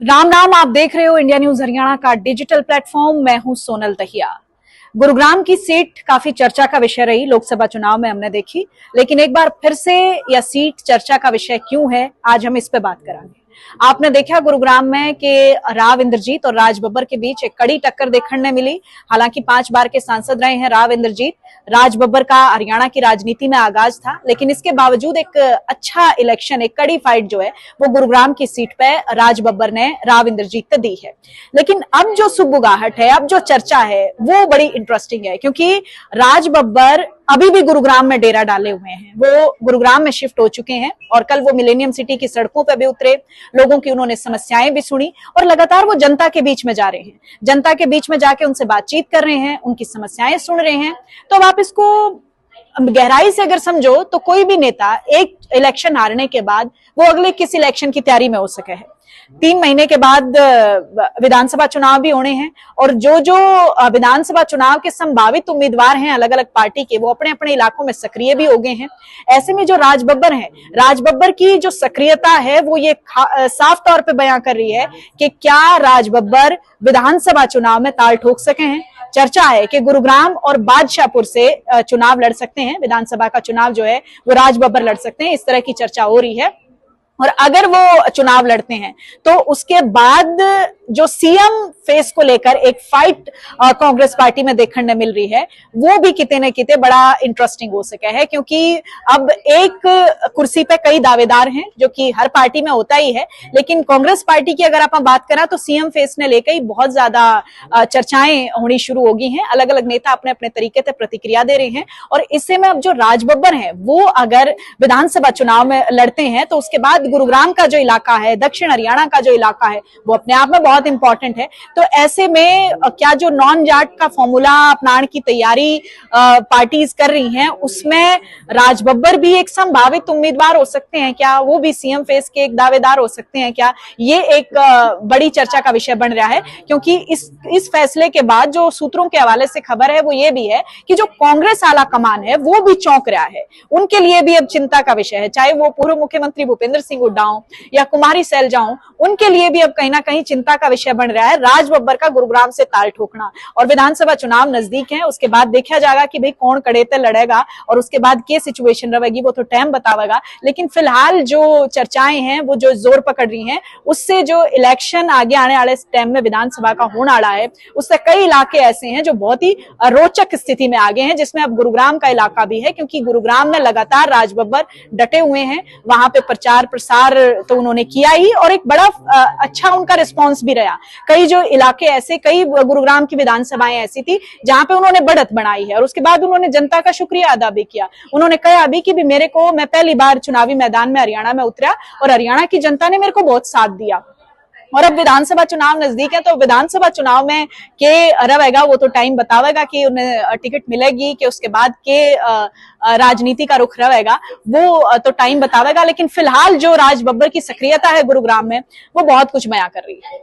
राम राम। आप देख रहे हो इंडिया न्यूज हरियाणा का डिजिटल प्लेटफॉर्म। मैं हूं सोनल दहिया। गुरुग्राम की सीट काफी चर्चा का विषय रही लोकसभा चुनाव में, हमने देखी। लेकिन एक बार फिर से यह सीट चर्चा का विषय क्यों है, आज हम इस पे बात करेंगे। आपने देखा गुरुग्राम में कि राव इंद्रजीत और राज बब्बर के बीच एक कड़ी टक्कर देखने मिली। हालांकि 5 बार के सांसद रहे हैं राव इंद्रजीत। राज बब्बर का हरियाणा की राजनीति में आगाज था, लेकिन इसके बावजूद एक अच्छा इलेक्शन, एक कड़ी फाइट जो है वो गुरुग्राम की सीट पे राज बब्बर ने राव इंद्रजीत को दी है। लेकिन अब जो सुगबुगाहट है, अब जो चर्चा है वो बड़ी इंटरेस्टिंग है, क्योंकि राज बब्बर अभी भी गुरुग्राम में डेरा डाले हुए हैं। वो गुरुग्राम में शिफ्ट हो चुके हैं और कल वो मिलेनियम सिटी की सड़कों पर भी उतरे, लोगों की उन्होंने समस्याएं भी सुनी और लगातार वो जनता के बीच में जा रहे हैं। जनता के बीच में जाके उनसे बातचीत कर रहे हैं, उनकी समस्याएं सुन रहे हैं। तो अब आप इसको गहराई से अगर समझो तो कोई भी नेता एक इलेक्शन हारने के बाद वो अगले किस इलेक्शन की तैयारी में हो सके है। 3 महीने के बाद विधानसभा चुनाव भी होने हैं और जो विधानसभा चुनाव के संभावित उम्मीदवार हैं अलग अलग पार्टी के, वो अपने अपने इलाकों में सक्रिय भी हो गए हैं। ऐसे में जो राज बब्बर हैं, राज बब्बर की जो सक्रियता है वो ये साफ तौर पे बयां कर रही है कि क्या राज बब्बर विधानसभा चुनाव में ताल ठोक सके हैं। चर्चा है कि गुरुग्राम और बादशाहपुर से चुनाव लड़ सकते हैं, विधानसभा का चुनाव जो है वो राज बब्बर लड़ सकते हैं, इस तरह की चर्चा हो रही है। और अगर वो चुनाव लड़ते हैं तो उसके बाद जो सीएम फेस को लेकर एक फाइट कांग्रेस पार्टी में देखने मिल रही है, वो भी किते न किते बड़ा इंटरेस्टिंग हो सके है। क्योंकि अब एक कुर्सी पे कई दावेदार हैं, जो कि हर पार्टी में होता ही है। लेकिन कांग्रेस पार्टी की अगर आप बात करें तो सीएम फेस ने लेकर ही बहुत ज्यादा चर्चाएं होनी शुरू हो गई हैं। अलग अलग नेता अपने अपने तरीके से प्रतिक्रिया दे रहे हैं और इससे में अब जो राज बब्बर हैं वो अगर विधानसभा चुनाव में लड़ते हैं तो उसके बाद गुरुग्राम का जो इलाका है, दक्षिण हरियाणा का जो इलाका है, वो अपने आप में बहुत इंपॉर्टेंट है। तो ऐसे में क्या जो नॉन जाट का फॉर्मूला अपनाने की तैयारी पार्टीज कर रही हैं, उसमें राज बब्बर भी एक संभावित उम्मीदवार हो सकते हैं क्या? वो भी सीएम फेस के एक दावेदार हो सकते हैं क्या? ये एक बड़ी चर्चा का विषय बन रहा है। क्योंकि इस फैसले के बाद जो सूत्रों के हवाले से खबर है वो ये भी है कि जो कांग्रेस आला कमान है वो भी चौंक रहा है। उनके लिए भी अब चिंता का विषय है, चाहे वो पूर्व मुख्यमंत्री भूपेंद्र सिंह हुड्डा हो या कुमारी सैलजा हो, उनके लिए भी अब कहीं ना कहीं चिंता का विषय बन रहा है राज बब्बर का गुरुग्राम से ताल ठोकना। और विधानसभा चुनाव नजदीक है, उसके बाद देखा जाएगा कि भाई कौन कड़े ते लड़ेगा और उसके बाद क्या सिचुएशन रहेगी, वो तो टाइम बतावेगा। लेकिन फिलहाल जो चर्चाएं हैं वो जो जोर पकड़ रही हैं, उससे जो इलेक्शन आगे आने वाले टाइम में विधानसभा का होने वाला है, उससे कई इलाके ऐसे हैं जो बहुत ही रोचक स्थिति में आगे हैं, जिसमें अब गुरुग्राम का इलाका भी है। क्योंकि गुरुग्राम में लगातार राज बब्बर डटे हुए हैं, वहां पे प्रचार प्रसार तो उन्होंने किया ही और एक बड़ा अच्छा उनका रिस्पांस भी रहा। कई जो इलाके ऐसे, कई गुरुग्राम की विधानसभाएं ऐसी थी जहां पे उन्होंने बढ़त बनाई है और उसके बाद उन्होंने जनता का शुक्रिया अदा भी किया। उन्होंने कहा अभी कि भी मैं पहली बार चुनावी मैदान में हरियाणा में उतरा और हरियाणा की जनता ने मेरे को बहुत साथ दिया। और अब विधानसभा चुनाव नजदीक है, तो विधानसभा चुनाव में के रहेगा वो तो टाइम बतावेगा कि उन्हें टिकट मिलेगी कि उसके बाद के राजनीति का रुख रहेगा, वो तो टाइम बतावेगा। लेकिन फिलहाल जो राज बब्बर की सक्रियता है गुरुग्राम में, वो बहुत कुछ बयां कर रही है।